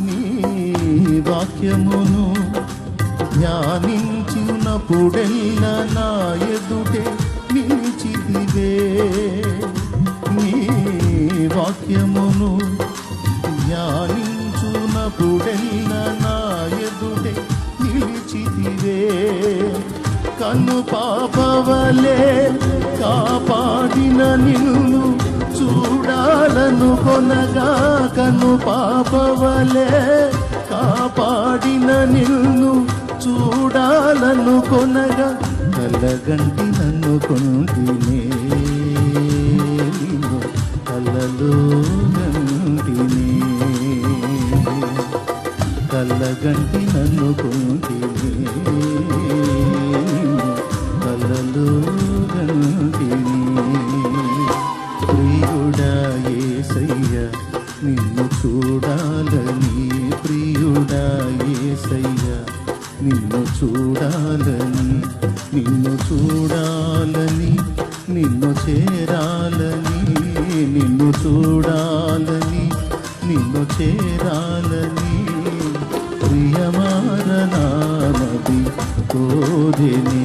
నీ వాక్యమును ధ్యానించినప్పుడెల్లా నా ఎదుటే నిలిచితివే. నీ వాక్యమును ధ్యానించునప్పుడెల్లా నా ఎదుటే నిలిచితివే. కన్ను పాపవలే కాపాడిన నిన్ను చూడాలను కొనగా, కన్ను పాపవలే కాపాడిన నిన్ను చూడాలను కొనగా, కలగంటి నన్ను కొంటినే కలలో గంటినే, కలగంటి నన్ను కొంటినే కలలో గంటినే. ప్రియుడా యేసయ్య నిన్ను చూడాలని, ప్రియుడా యేసయ్య నిన్ను చూడాలని, నిన్ను చూడాలని, నిన్ను చేరాలని, నిన్ను చూడాలని, నిన్ను చేరాలని, ప్రియమారనామది కోరిని.